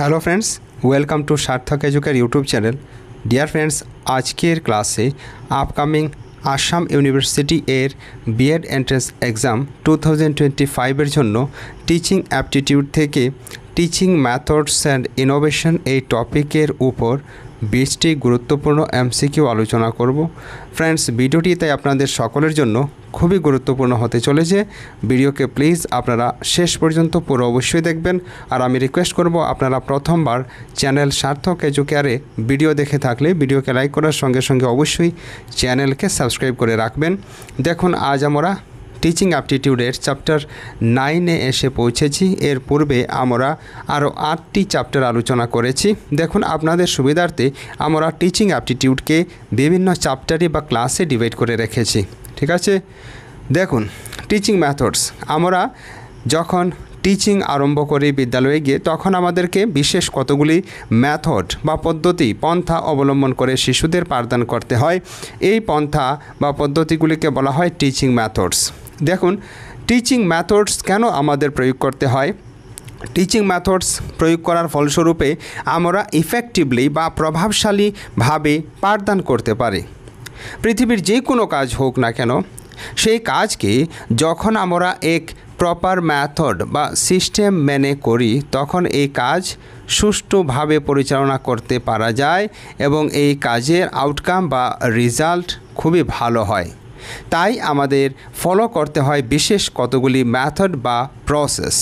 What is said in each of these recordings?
Hello friends, welcome to Sarthak Educare YouTube channel. Dear friends, आजकेर क्लासे upcoming Assam university এর BEd entrance exam 2025 এর জন্য টিচিং অ্যাপটিটিউড থেকে টিচিং মেথডস অ্যান্ড ইনোভেশন এই টপিকের উপর 20টি গুরুত্বপূর্ণ এমসিকিউ আলোচনা করব। ফ্রেন্ডস, ভিডিওটি তাই আপনাদের সকলের জন্য খুবই গুরুত্বপূর্ণ হতে চলেছে। ভিডিওকে প্লিজ আপনারা শেষ পর্যন্ত পুরো অবশ্যই দেখবেন। আর আমি রিকোয়েস্ট করব, আপনারা প্রথমবার চ্যানেল সার্থক এজুকেয়ারে ভিডিও দেখে থাকলে ভিডিওকে লাইক করার সঙ্গে সঙ্গে অবশ্যই চ্যানেলকে সাবস্ক্রাইব করে রাখবেন। দেখুন, আজ আমরা টিচিং অ্যাপটিটিউডের চ্যাপ্টার 9-এ এসে পৌঁছেছি। এর পূর্বে আমরা আরও 8টি চ্যাপ্টার আলোচনা করেছি। দেখুন, আপনাদের সুবিধার্থে আমরা টিচিং অ্যাপটিটিউডকে বিভিন্ন চ্যাপ্টারে বা ক্লাসে ডিভাইড করে রেখেছি। ঠিক আছে, দেখুন টিচিং মেথডস। আমরা যখন টিচিং আরম্ভ করি বিদ্যালয়ে গিয়ে, তখন আমাদেরকে বিশেষ কতগুলি মেথড বা পদ্ধতি পন্থা অবলম্বন করে শিশুদের পাঠদান করতে হয়। এই পন্থা বা পদ্ধতিগুলিকে বলা হয় টিচিং মেথডস। দেখুন, টিচিং মেথডস কেন আমাদের প্রয়োগ করতে হয়? টিচিং মেথডস প্রয়োগ করার ফলস্বরূপে আমরা ইফেক্টিভলি বা প্রভাবশালীভাবে পাঠদান করতে পারি। পৃথিবীর যে কোনো কাজ হোক না কেন, সেই কাজকে যখন আমরা এক প্রপার মেথড বা সিস্টেম মেনে করি, তখন এই কাজ সুষ্ঠুভাবে পরিচালনা করতে পারা যায় এবং এই কাজের আউটকাম বা রেজাল্ট খুবই ভালো হয়। তাই আমাদের ফলো করতে হয় বিশেষ কতগুলি মেথড বা প্রসেস।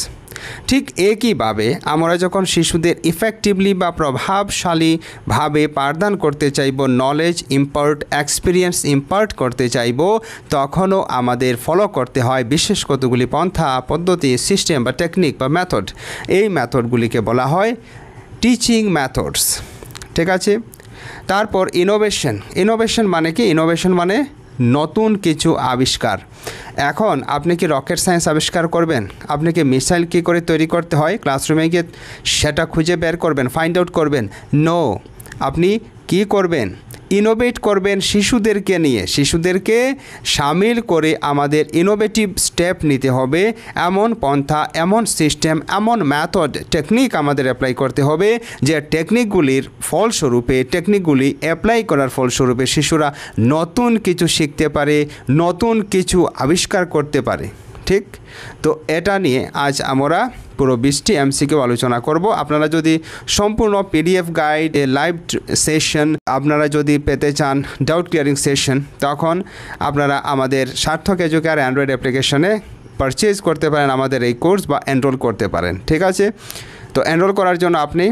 ঠিক একইভাবে আমরা যখন শিশুদের ইফেক্টিভলি বা প্রভাবশালীভাবে পাঠদান করতে চাইব, নলেজ ইম্পার্ট, এক্সপিরিয়েন্স ইম্পার্ট করতে চাইব, তখনও আমাদের ফলো করতে হয় বিশেষ কতগুলি পন্থা, পদ্ধতি, সিস্টেম বা টেকনিক বা মেথড। এই মেথডগুলিকে বলা হয় টিচিং মেথডস। ঠিক আছে, তারপর ইনোভেশন। ইনোভেশন মানে কি? ইনোভেশন মানে নতুন কিছু আবিষ্কার। এখন আপনি কি রকেট সায়েন্স আবিষ্কার করবেন? আপনি কি মিসাইল কী করে তৈরি করতে হয় ক্লাসরুমে গিয়ে সেটা খুঁজে বের করবেন, ফাইন্ড আউট করবেন? নো, আপনি কি করবেন? ইনোভেট করবেন শিশুদেরকে নিয়ে। শিশুদেরকে সামিল করে আমাদের ইনোভেটিভ স্টেপ নিতে হবে। এমন পন্থা, এমন সিস্টেম, এমন মেথড, টেকনিক আমাদের অ্যাপ্লাই করতে হবে যে টেকনিকগুলির ফলস্বরূপে, টেকনিকগুলি অ্যাপ্লাই করার ফলস্বরূপে শিশুরা নতুন কিছু শিখতে পারে, নতুন কিছু আবিষ্কার করতে পারে। ঠিক, তো এটা নিয়ে আজ আমরা পুরো 20টি এমসিকিউ আলোচনা করব। আপনারা যদি সম্পূর্ণ পিডিএফ গাইড, লাইভ সেশন আপনারা যদি পেতে চান, ডাউট ক্লিয়ারিং সেশন, তখন আপনারা আমাদের সার্থক এজুকেয়ার অ্যান্ড্রয়েড অ্যাপ্লিকেশনে পারচেজ করতে পারেন আমাদের এই কোর্স, বা এনরোল করতে পারেন। ঠিক আছে, তো এনরোল করার জন্য আপনি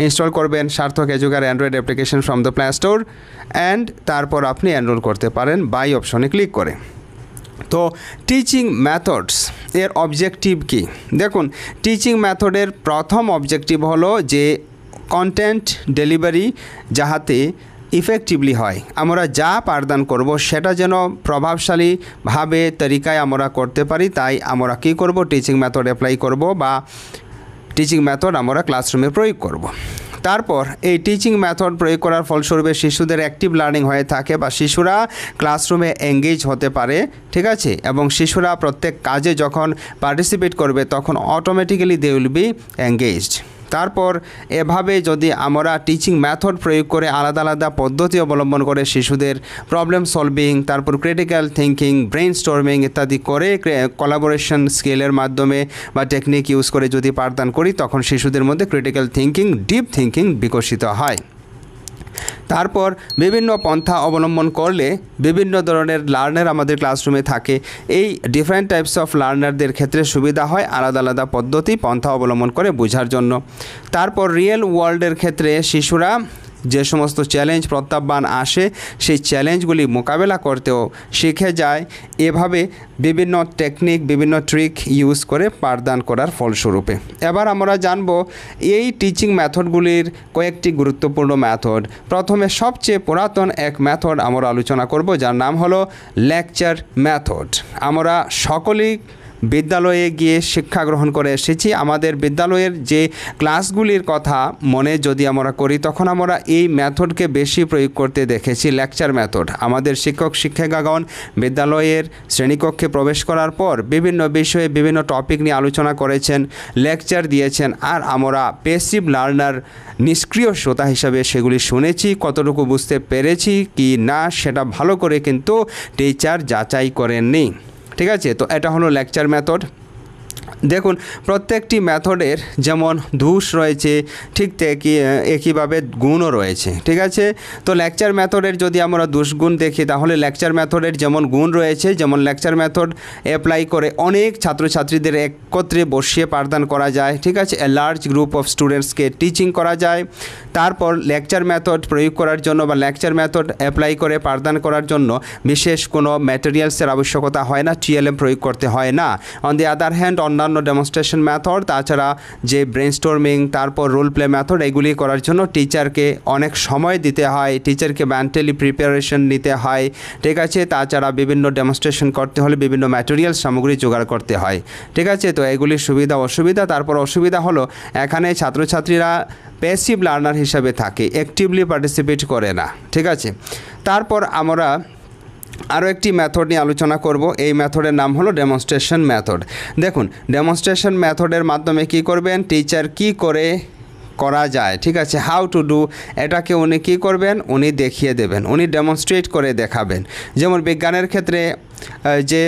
ইনস্টল করবেন Sarthak Educare Android application from the Play Store, and তারপর আপনি এনরোল করতে পারেন বাই অপশনে ক্লিক করে। তো টিচিং মেথডস এর অবজেক্টিভ কি? দেখুন, টিচিং মেথডের প্রথম অবজেক্টিভ হলো যে কন্টেন্ট ডেলিভারি যাহাতে ইফেক্টিভলি হয়। আমরা যা পাঠদান করব সেটা যেন প্রভাবশালীভাবে তরিকায় আমরা করতে পারি। তাই আমরা কী করব? টিচিং মেথড অ্যাপ্লাই করব বা টিচিং মেথড আমরা ক্লাসরুমে প্রয়োগ করব। তারপর এই টিচিং মেথড প্রয়োগ করার ফলস্বরূপে শিশুদের অ্যাক্টিভ লার্নিং হয়ে থাকে বা শিশুরা ক্লাসরুমে এঙ্গেজ হতে পারে। ঠিক আছে, এবং শিশুরা প্রত্যেক কাজে যখন পার্টিসিপেট করবে তখন automatically they will be engaged. তারপর এভাবে যদি আমরা টিচিং মেথড প্রয়োগ করে আলাদা আলাদা পদ্ধতি অবলম্বন করে শিশুদের প্রবলেম সলভিং, তারপর ক্রিটিক্যাল থিঙ্কিং, ব্রেন স্টর্মিং ইত্যাদি করে কোলাবোরেশন স্কিলের মাধ্যমে বা টেকনিক ইউজ করে যদি পাঠদান করি, তখন শিশুদের মধ্যে ক্রিটিক্যাল থিঙ্কিং, ডিপ থিঙ্কিং বিকশিত হয়। তারপর বিভিন্ন পন্থা অবলম্বন করলে বিভিন্ন ধরনের লার্নার আমাদের ক্লাসরুমে থাকে। এই ডিফারেন্ট টাইপস অফ লার্নারদের ক্ষেত্রে সুবিধা হয় আলাদা আলাদা পদ্ধতি পন্থা অবলম্বন করে বোঝার জন্য। তারপর রিয়েল ওয়ার্ল্ডের ক্ষেত্রে শিশুরা যে সমস্ত চ্যালেঞ্জ প্রত্যাহ্বান আসে, সেই চ্যালেঞ্জগুলি মোকাবেলা করতেও শিখে যায়। এভাবে বিভিন্ন টেকনিক, বিভিন্ন ট্রিক ইউজ করে পাঠদান করার ফলস্বরূপে। এবার আমরা জানব এই টিচিং মেথডগুলির কয়েকটি গুরুত্বপূর্ণ মেথড। প্রথমে সবচেয়ে পুরাতন এক মেথড আমরা আলোচনা করব, যার নাম হলো লেকচার মেথড। আমরা সকলেই বিদ্যালয়ে গিয়ে শিক্ষা গ্রহণ করে এসেছি। আমাদের বিদ্যালয়ের যে ক্লাসগুলির কথা মনে যদি আমরা করি, তখন আমরা এই মেথডকে বেশি প্রয়োগ করতে দেখেছি, লেকচার মেথড। আমাদের শিক্ষক শিক্ষিকাগণ বিদ্যালয়ের শ্রেণীকক্ষে প্রবেশ করার পর বিভিন্ন বিষয়ে বিভিন্ন টপিক নিয়ে আলোচনা করেছেন, লেকচার দিয়েছেন, আর আমরা প্যাসিভ লার্নার, নিষ্ক্রিয় শ্রোতা হিসাবে সেগুলি শুনেছি। কতটুকু বুঝতে পেরেছি কি না সেটা ভালো করে কিন্তু টিচার যাচাই করেননি। ঠিক আছে, তো এটা হলো লেকচার মেথড। দেখুন, প্রত্যেকটি মেথডের যেমন দোষ রয়েছে, ঠিক একইভাবে গুণও রয়েছে। ঠিক আছে, তো লেকচার মেথডের যদি আমরা দুষ্গুণ দেখি, তাহলে লেকচার মেথডের যেমন গুণ রয়েছে, যেমন লেকচার মেথড অ্যাপ্লাই করে অনেক ছাত্রছাত্রীদের একত্রে বসিয়ে পাঠদান করা যায়। ঠিক আছে, এ লার্জ গ্রুপ অফ স্টুডেন্টসকে টিচিং করা যায়। তারপর লেকচার মেথড প্রয়োগ করার জন্য বা লেকচার মেথড অ্যাপ্লাই করে পাঠদান করার জন্য বিশেষ কোনো ম্যাটেরিয়ালসের আবশ্যকতা হয় না, টিএলএম প্রয়োগ করতে হয় না। অন দি আদার হ্যান্ড অন্যান্য ডেমনস্ট্রেশন মেথড, তাছাড়া যে ব্রেনস্টর্মিং, তারপর রোল প্লে মেথড, এগুলি করার জন্য টিচারকে অনেক সময় দিতে হয়, টিচারকে মেন্টালি প্রিপারেশন নিতে হয়। ঠিক আছে, তাছাড়া বিভিন্ন ডেমনস্ট্রেশন করতে হলে বিভিন্ন ম্যাটেরিয়াল সামগ্রী জোগাড় করতে হয়। ঠিক আছে, তো এগুলির সুবিধা অসুবিধা। তারপর অসুবিধা হলো এখানে ছাত্রছাত্রীরা প্যাসিভ লার্নার হিসাবে থাকে, অ্যাক্টিভলি পার্টিসিপেট করে না। ঠিক আছে, তারপর আমরা আরও একটি মেথড নিয়ে আলোচনা করব। এই মেথডের নাম হলো ডেমনস্ট্রেশন মেথড। দেখুন, ডেমনস্ট্রেশন মেথডের মাধ্যমে কি করবেন, টিচার কি করে করা যায়, ঠিক আছে, হাউ টু ডু, এটাকে উনি কী করবেন, উনি দেখিয়ে দেবেন, উনি ডেমনস্ট্রেট করে দেখাবেন। যেমন বিজ্ঞানের ক্ষেত্রে যে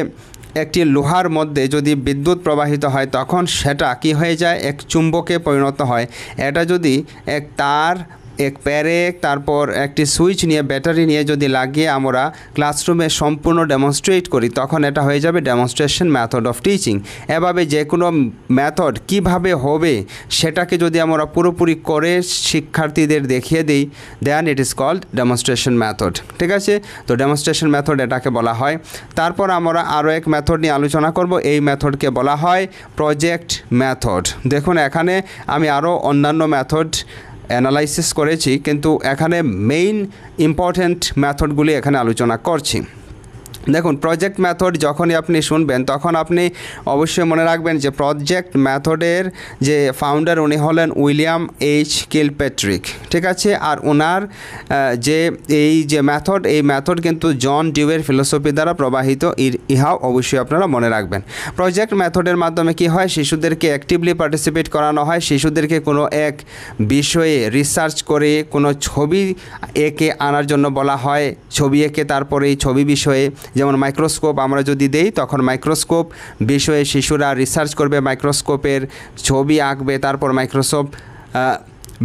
একটি লোহার মধ্যে যদি বিদ্যুৎ প্রবাহিত হয়, তখন সেটা কি হয়ে যায়, এক চুম্বকে পরিণত হয়। এটা যদি এক তার, এক প্যারেক, তারপর একটি সুইচ নিয়ে, ব্যাটারি নিয়ে যদি লাগিয়ে আমরা ক্লাসরুমে সম্পূর্ণ ডেমনস্ট্রেট করি, তখন এটা হয়ে যাবে ডেমনস্ট্রেশন মেথড অফ টিচিং। এভাবে যে কোনো মেথড কিভাবে হবে সেটাকে যদি আমরা পুরোপুরি করে শিক্ষার্থীদের দেখিয়ে দিই, then it is called demonstration method. ঠিক আছে, তো ডেমনস্ট্রেশন মেথড এটাকে বলা হয়। তারপর আমরা আরও এক মেথড নিয়ে আলোচনা করব। এই মেথডকে বলা হয় প্রজেক্ট মেথড। দেখুন, এখানে আমি আরও অন্যান্য মেথড অ্যানালাইসিস করেছি, কিন্তু এখানে মেইন ইম্পর্ট্যান্ট মেথডগুলি এখানে আলোচনা করছি। দেখুন, প্রজেক্ট মেথড যখনই আপনি শুনবেন, তখন আপনি অবশ্যই মনে রাখবেন যে প্রজেক্ট মেথডের যে ফাউন্ডার উনি হলেন উইলিয়াম এইচ কিলপ্যাট্রিক। ঠিক আছে, আর ওনার যে এই যে মেথড, এই মেথড কিন্তু জন ডিউয়ের ফিলোসফি দ্বারা প্রবাহিত, ইহাও অবশ্যই আপনারা মনে রাখবেন। প্রজেক্ট মেথডের মাধ্যমে কি হয়, শিশুদেরকে অ্যাক্টিভলি পার্টিসিপেট করানো হয়। শিশুদেরকে কোনো এক বিষয়ে রিসার্চ করে কোনো ছবি এঁকে আনার জন্য বলা হয়। ছবি এঁকে তারপরে এই ছবি বিষয়ে, যেমন মাইক্রোস্কোপ আমরা যদি দেই, তখন মাইক্রোস্কোপ বিষয়ে শিশুরা রিসার্চ করবে, মাইক্রোস্কোপের ছবি আঁকবে, তারপর মাইক্রোস্কোপ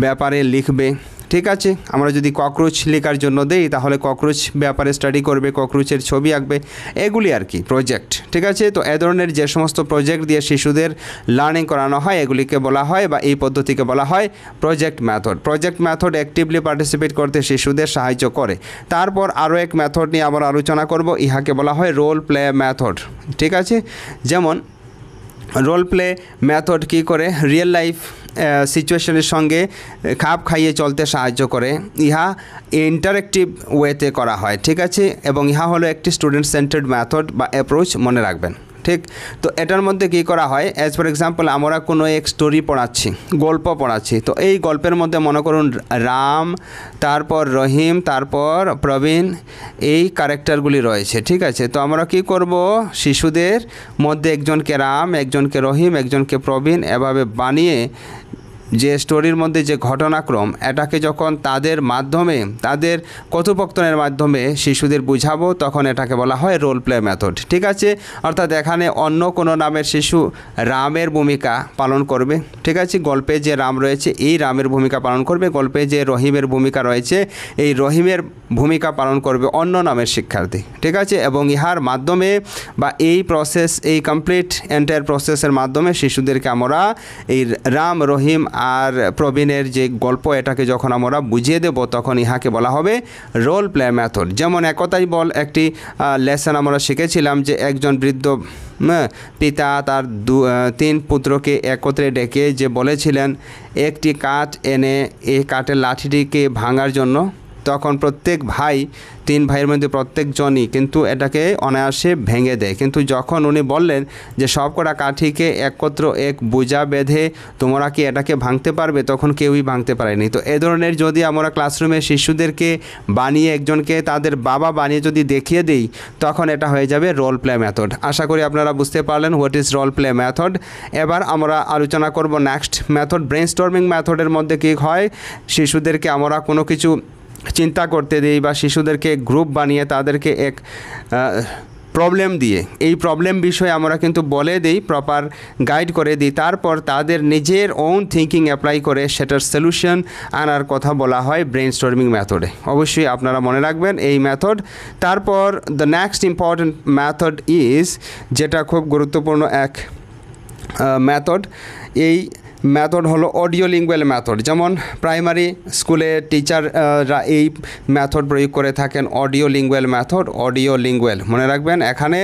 ব্যাপারে লিখবে। ঠিক আছে, আমরা যদি ককরোচ লেখার জন্য দেই, তাহলে ককরোচ ব্যাপারে স্টাডি করবে, ককরোচের ছবি আঁকবে, এগুলি আর কি প্রজেক্ট। ঠিক আছে, তো এ ধরনের যে সমস্ত প্রজেক্ট দিয়ে শিশুদের লার্নিং করানো হয়, এগুলিকে বলা হয় বা এই পদ্ধতিকে বলা হয় project method. Project method actively participate করতে শিশুদের সাহায্য করে। তারপর আরও এক মেথড নিয়ে আবার আলোচনা করব, ইহাকে বলা হয় রোল প্লে মেথড। ঠিক আছে, যেমন রোল প্লে মেথড কী করে, রিয়েল লাইফ সিচুয়েশনের সঙ্গে খাপ খাইয়ে চলতে সাহায্য করে। ইহা ইন্টারেক্টিভ ওয়েতে করা হয়। ঠিক আছে, এবং ইহা হলো একটি স্টুডেন্ট সেন্টার্ড মেথড বা অ্যাপ্রোচ, মনে রাখবেন। ঠিক, তো এটার মধ্যে কী করা হয়, অ্যাজ ফর এক্সাম্পল আমরা কোনো এক স্টোরি পড়াচ্ছি, গল্প পড়াচ্ছি। তো এই গল্পের মধ্যে মনে করুন রাম, তারপর রহিম, তারপর প্রবীণ, এই ক্যারেক্টারগুলি রয়েছে। ঠিক আছে, তো আমরা কি করব, শিশুদের মধ্যে একজনকে রাম, একজনকে রহিম, একজনকে প্রবীণ এভাবে বানিয়ে যে স্টোরির মধ্যে যে ঘটনাক্রম, এটাকে যখন তাদের মাধ্যমে, তাদের কথোপকথনের মাধ্যমে শিশুদের বুঝাবো, তখন এটাকে বলা হয় রোল প্লে মেথড। ঠিক আছে, অর্থাৎ এখানে অন্য কোনো নামের শিশু রামের ভূমিকা পালন করবে। ঠিক আছে, গল্পে যে রাম রয়েছে এই রামের ভূমিকা পালন করবে, গল্পে যে রহিমের ভূমিকা রয়েছে এই রহিমের ভূমিকা পালন করবে অন্য নামের শিক্ষার্থী। ঠিক আছে, এবং ইহার মাধ্যমে বা এই প্রসেস, এই কমপ্লিট এন্টায়ার প্রসেসের মাধ্যমে শিশুদেরকে আমরা এই রাম, রহিম আর প্রবীণের যে গল্প, এটাকে যখন আমরা বুঝিয়ে দেব, তখন ইহাকে বলা হবে রোল প্লে মেথড। যেমন একতাই বল একটি লেসন আমরা শিখেছিলাম, যে একজন বৃদ্ধ পিতা তার 3 পুত্রকে একত্রে ডেকে যে বলেছিলেন একটি কাঠ এনে এই কাঠের লাঠিটিকে ভাঙার জন্য তখন প্রত্যেক ভাই 3 ভাইয়ের মধ্যে প্রত্যেকজনই কিন্তু এটাকে অনায়াসে ভেঙে দেয়। কিন্তু যখন উনি বললেন যে সবকটা কাঠিকে একত্র এক বোঝা বেঁধে তোমরা কি এটাকে ভাঙতে পারবে, তখন কেউই ভাঙতে পারেনি। তো এ ধরনের যদি আমরা ক্লাসরুমে শিশুদেরকে বানিয়ে একজনকে তাদের বাবা বানিয়ে যদি দেখিয়ে দিই, তখন এটা হয়ে যাবে রোল প্লে মেথড। আশা করি আপনারা বুঝতে পারলেন what is role play method. এবার আমরা আলোচনা করব নেক্সট মেথড, ব্রেনস্টর্মিং মেথডের মধ্যে কী হয়, শিশুদেরকে আমরা কোনো কিছু চিন্তা করতে দিই বা শিশুদেরকে গ্রুপ বানিয়ে তাদেরকে এক প্রবলেম দিয়ে এই প্রবলেম বিষয়ে আমরা কিন্তু বলে দিই, প্রপার গাইড করে দিই, তারপর তাদের নিজের ওন থিঙ্কিং অ্যাপ্লাই করে সেটার সলিউশন আনার কথা বলা হয় ব্রেনস্টর্মিং মেথডে। অবশ্যই আপনারা মনে রাখবেন এই মেথড। তারপর the next important method is, যেটা খুব গুরুত্বপূর্ণ এক মেথড, এই মেথড হলো অডিও লিঙ্গুয়াল মেথড। যেমন প্রাইমারি স্কুলে টিচাররা এই মেথড প্রয়োগ করে থাকেন, audio lingual method. Audio lingual মনে রাখবেন, এখানে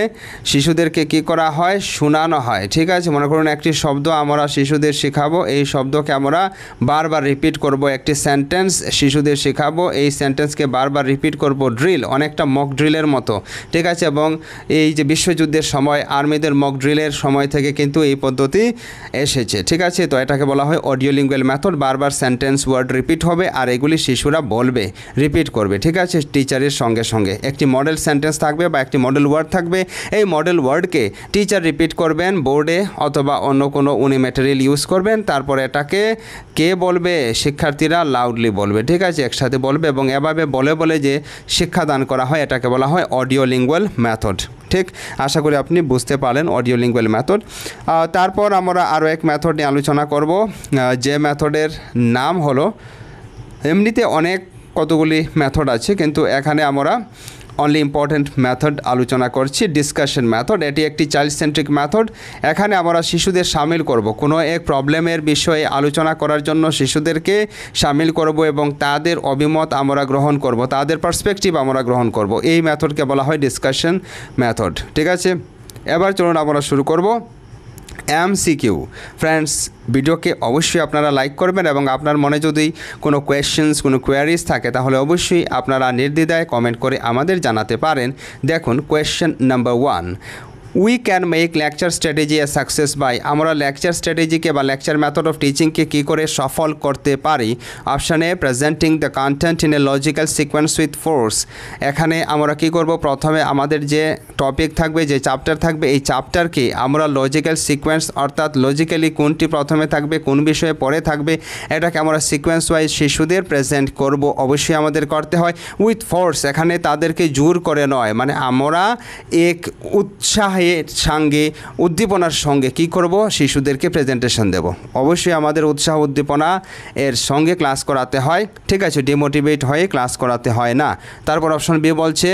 শিশুদেরকে কি করা হয়, শোনানো হয়। ঠিক আছে, মনে করুন একটি শব্দ আমরা শিশুদের শেখাবো, এই শব্দকে আমরা বারবার রিপিট করব। একটি সেন্টেন্স শিশুদের শেখাবো, এই সেন্টেন্সকে বারবার রিপিট করব। ড্রিল, অনেকটা মক ড্রিলের মতো। ঠিক আছে, এবং এই যে বিশ্বযুদ্ধের সময় আর্মিদের মক ড্রিলের সময় থেকে কিন্তু এই পদ্ধতি এসেছে। ঠিক আছে, তো এটাকে বলা হয় অডিও লিঙ্গুয়াল মেথড। বারবার সেন্টেন্স ওয়ার্ড রিপিট হবে আর এগুলি শিশুরা বলবে, রিপিট করবে। ঠিক আছে, টিচারের সঙ্গে সঙ্গে একটি মডেল সেন্টেন্স থাকবে বা একটি মডেল ওয়ার্ড থাকবে, এই মডেল ওয়ার্ডকে টিচার রিপিট করবেন বোর্ডে অথবা অন্য কোনো উনি ম্যাটেরিয়াল ইউজ করবেন। তারপর এটাকে কে বলবে, শিক্ষার্থীরা লাউডলি বলবে। ঠিক আছে, একসাথে বলবে এবং এভাবে বলে বলে যে শিক্ষাদান করা হয়, এটাকে বলা হয় অডিও লিঙ্গুয়াল মেথড। ঠিক, আশা করি আপনি বুঝতে পারলেন অডিও লিঙ্গুয়াল মেথড। তারপর আমরা আরও এক মেথড নিয়ে আলোচনা করব, যে মেথডের নাম হলো, এমনিতে অনেক কতগুলি মেথড আছে কিন্তু এখানে আমরা অনলি ইম্পর্ট্যান্ট মেথড আলোচনা করছি, ডিসকাশন মেথড। এটি একটি চাইল্ড সেন্ট্রিক মেথড। এখানে আমরা শিশুদের সামিল করব, কোনো এক প্রবলেমের বিষয়ে আলোচনা করার জন্য শিশুদেরকে সামিল করব এবং তাদের অভিমত আমরা গ্রহণ করব, তাদের পার্সপেক্টিভ আমরা গ্রহণ করব। এই মেথডকে বলা হয় ডিসকাশন মেথড। ঠিক আছে, এবার চলুন আমরা শুরু করব এমসিকিউ। ফ্রেন্ডস, ভিডিওকে অবশ্যই আপনারা লাইক করবেন এবং আপনার মনে যদি কোনো কোয়েশ্চেন্স, কোনো কোয়ারিজ থাকে তাহলে অবশ্যই আপনারা নির্দ্বিধায় কমেন্ট করে আমাদের জানাতে পারেন। দেখুন, question number 1, we can make lecture strategy a success by, আমরা লেকচার স্ট্র্যাটেজিকে বা লেকচার মেথড অফ টিচিংকে কী করে সফল করতে পারি। Option A, presenting the content in a logical sequence with force. এখানে আমরা কি করব, প্রথমে আমাদের যে টপিক থাকবে, যে চ্যাপ্টার থাকবে, এই চ্যাপ্টারকে আমরা লজিক্যাল সিকোয়েন্স অর্থাৎ লজিক্যালি কোনটি প্রথমে থাকবে, কোন বিষয়ে পরে থাকবে, এটাকে আমরা সিকোয়েন্স ওয়াইজ শিশুদের প্রেজেন্ট করব। অবশ্যই আমাদের করতে হয় উইথ ফোর্স, এখানে তাদেরকে জোর করে নয়, মানে আমরা এক উৎসাহের সঙ্গে, উদ্দীপনার সঙ্গে কি করব, শিশুদেরকে প্রেজেন্টেশন দেব। অবশ্যই আমাদের উৎসাহ উদ্দীপনা এর সঙ্গে ক্লাস করাতে হয়। ঠিক আছে, ডিমোটিভেট হয়ে ক্লাস করাতে হয় না। তারপর অপশন বি বলছে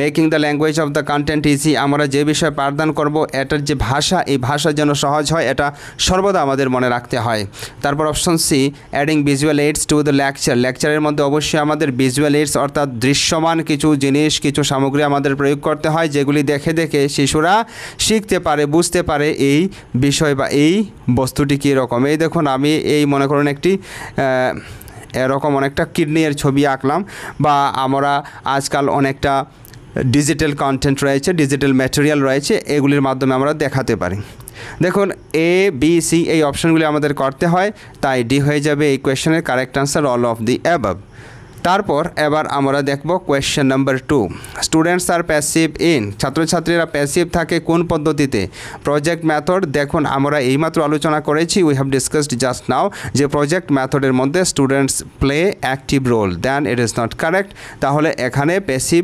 making the language of the content easy, আমরা যে বিষয়ে পাঠদান করব এটার যে ভাষা, এই ভাষা যেন সহজ হয়, এটা সর্বদা আমাদের মনে রাখতে হয়। তারপর option C, adding visual aids to the lecture, লেকচারের মধ্যে অবশ্যই আমাদের ভিজুয়াল এইডস অর্থাৎ দৃশ্যমান কিছু জিনিস, কিছু সামগ্রী আমাদের প্রয়োগ করতে হয়, যেগুলি দেখে দেখে শিশুরা শিখতে পারে, বুঝতে পারে এই বিষয় বা এই বস্তুটি কীরকম। এই দেখুন, আমি এই মনে করুন একটি এরকম অনেকটা কিডনির ছবি আঁকলাম, বা আমরা আজকাল অনেকটা ডিজিটাল কন্টেন্ট রয়েছে, ডিজিটাল ম্যাটেরিয়াল রয়েছে, এগুলির মাধ্যমে আমরা দেখাতে পারি। দেখুন, এ বি সি এই অপশানগুলি আমাদের করতে হয়, তাই ডি হয়ে যাবে এই কোয়েশ্চেনের correct answer, all of the above. তারপর এবার আমরা দেখব question number 2, students are passive in, ছাত্রছাত্রীরা প্যাসিভ থাকে কোন পদ্ধতিতে। প্রজেক্ট মেথড, দেখুন আমরা এইমাত্র আলোচনা করেছি, we have discussed just now, যে প্রজেক্ট মেথডের মধ্যে students play active role, then it is not correct, তাহলে এখানে প্যাসিভ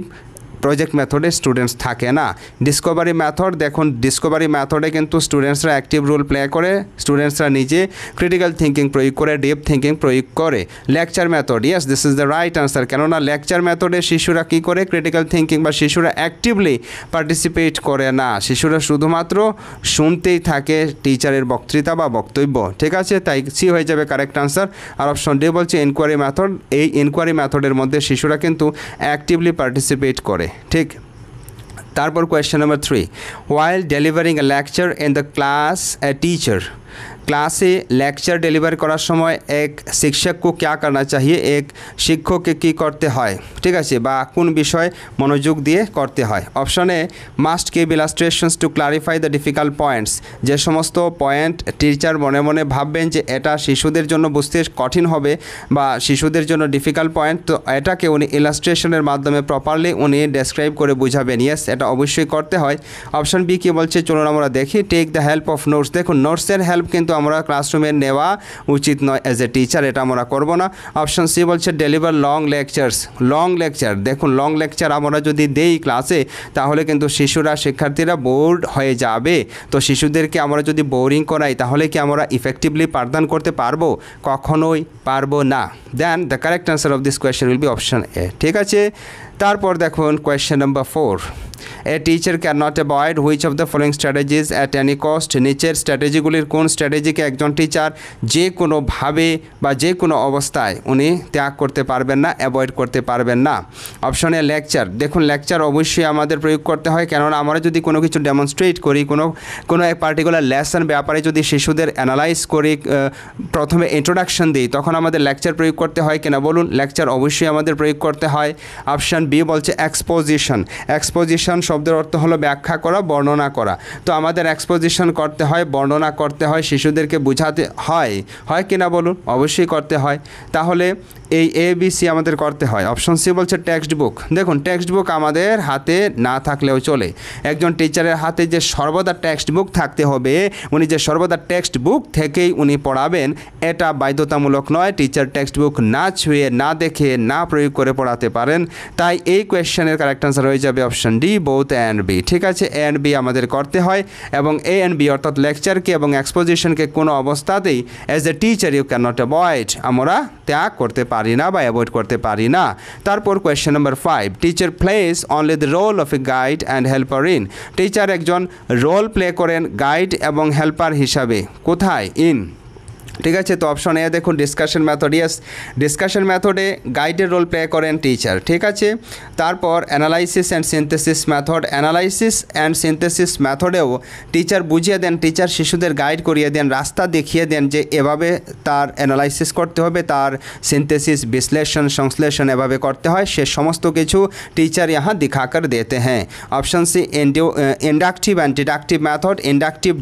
প্রজেক্ট মেথডে স্টুডেন্টস থাকে না। ডিসকভারি মেথড, দেখুন ডিসকভারি মেথডে কিন্তু স্টুডেন্টসরা অ্যাক্টিভ রোল প্লে করে, স্টুডেন্টসরা নিজে ক্রিটিক্যাল থিঙ্কিং প্রয়োগ করে, ডিপ থিঙ্কিং প্রয়োগ করে। Lecture method, yes this is the right answer, কেননা লেকচার মেথডে শিশুরা কী করে, ক্রিটিক্যাল থিঙ্কিং বা শিশুরা অ্যাক্টিভলি পার্টিসিপেট করে না, শিশুরা শুধুমাত্র শুনতেই থাকে টিচারের বক্তৃতা বা বক্তব্য। ঠিক আছে, তাই সি হয়ে যাবে কারেক্ট আনসার। আর অপশন ডি বলছে ইনকোয়ারি মেথড, এই ইনকোয়ারি মেথডের মধ্যে শিশুরা কিন্তু অ্যাক্টিভলি পার্টিসিপেট করে। ঠিক, তারপর question number 3, while delivering a lecture in the class a teacher, ক্লাসে লেকচার ডেলিভার করার সময় এক শিক্ষক को क्या करना चाहिए, এক শিক্ষককে কী করতে হয়, ঠিক আছে, বা কোন বিষয় মনোযোগ দিয়ে করতে হয়। অপশনে must give illustrations to clarify the difficult points, যে সমস্ত পয়েন্ট টিচার মনে মনে ভাববেন যে এটা শিশুদের জন্য বুঝতে কঠিন হবে বা শিশুদের জন্য ডিফিকাল্ট পয়েন্ট, তো এটাকে উনি ইলাস্ট্রেশনের মাধ্যমে প্রপারলি উনি ডেসক্রাইব করে বুঝাবেন। ইয়েস, এটা অবশ্যই করতে হয়। অপশন বি কী বলছে চলুন আমরা দেখি। Take the help of notes, দেখুন নোটসের হেল্প কিন্তু আমরা ক্লাসরুমে নেওয়া উচিত নয় অ্যাজ এ টিচার, এটা আমরা করব না। অপশন সি বলছে deliver long lectures, long lecture, দেখুন লং লেকচার আমরা যদি দেই ক্লাসে তাহলে কিন্তু শিশুরা শিক্ষার্থীরা বোর্ড হয়ে যাবে। তো শিশুদেরকে আমরা যদি বোরিং করাই তাহলে কি আমরা ইফেক্টিভলি পাঠদান করতে পারবো? কখনোই পারবো না। Then the correct answer of this question will be option A, ঠিক আছে। তারপর দেখুন question number 4, a teacher can not avoid which of the following strategies at any cost, নিচের স্ট্র্যাটেজিগুলির কোন স্ট্র্যাটেজিকে একজন টিচার যে কোনোভাবে বা যে কোনো অবস্থায় উনি ত্যাগ করতে পারবেন না, অ্যাভয়েড করতে পারবেন না। অপশনে লেকচার, দেখুন লেকচার অবশ্যই আমাদের প্রয়োগ করতে হয়, কেননা আমরা যদি কোনো কিছু ডেমনস্ট্রেট করি, কোনো এক পার্টিকুলার লেসন ব্যাপারে যদি শিশুদের অ্যানালাইজ করি, প্রথমে ইন্ট্রোডাকশন দিই, তখন আমাদের লেকচার প্রয়োগ করতে হয় কিনা বলুন? লেকচার অবশ্যই আমাদের প্রয়োগ করতে হয়। অপশন বি বলছে এক্সপোজিশন, এক্সপোজিশন শব্দের অর্থ হলো ব্যাখ্যা করা, বর্ণনা করা। তো আমাদের এক্সপোজিশন করতে হয়, বর্ণনা করতে হয়, শিশুদেরকে বোঝাতে হয়, হয় কিনা বলুন? অবশ্যই করতে হয়। তাহলে এই ABC আমাদের করতে হয়। অপশন সি বলছে টেক্সট বুক, দেখুন টেক্সট বুক আমাদের হাতে না থাকলেও চলে। একজন টিচারের হাতে যে সর্বদা টেক্সট বুক থাকতে হবে, উনি যে সর্বদা টেক্সট বুক থেকেই উনি পড়াবেন এটা বাধ্যতামূলক নয়। টিচার টেক্সট বুক না ছুঁয়ে, না দেখে, না প্রয়োগ করে পড়াতে পারেন। তাই এই কোয়েশ্চেনের কারেক্ট আনসার হয়ে যাবে option D, both A and B, ঠিক আছে। এ অ্যান্ড বি আমাদের করতে হয় এবং এ অ্যান্ড বি অর্থাৎ লেকচারকে এবং এক্সপোজিশনকে কোনো অবস্থাতেই as a teacher you can not avoid, আমরা ত্যাগ করতে পারি না বা অ্যাভয়েড করতে পারি না। তারপর question number 5, teacher plays only the role of a guide and helper in, teacher একজন রোল প্লে করেন গাইড এবং হেল্পার হিসাবে, কোথায়? ইন, ঠিক আছে। তো অপশন এ দেখুন ডিসকাশন মেথড, ইয়েস ডিসকাশন মেথডে গাইডের রোল প্লে করেন টিচার, ঠিক আছে। তারপর analysis and synthesis method, analysis and synthesis মেথডেও টিচার বুঝিয়ে দেন, টিচার শিশুদের গাইড করিয়ে দেন, রাস্তা দেখিয়ে দেন যে এভাবে তার অ্যানালাইসিস করতে হবে, তার সিনথেসিস বিশ্লেষণ সংশ্লেষণ এভাবে করতে হয়, সে সমস্ত কিছু টিচার यहाँ दिखाकर देते हैं। Option C inductive and deductive method, inductive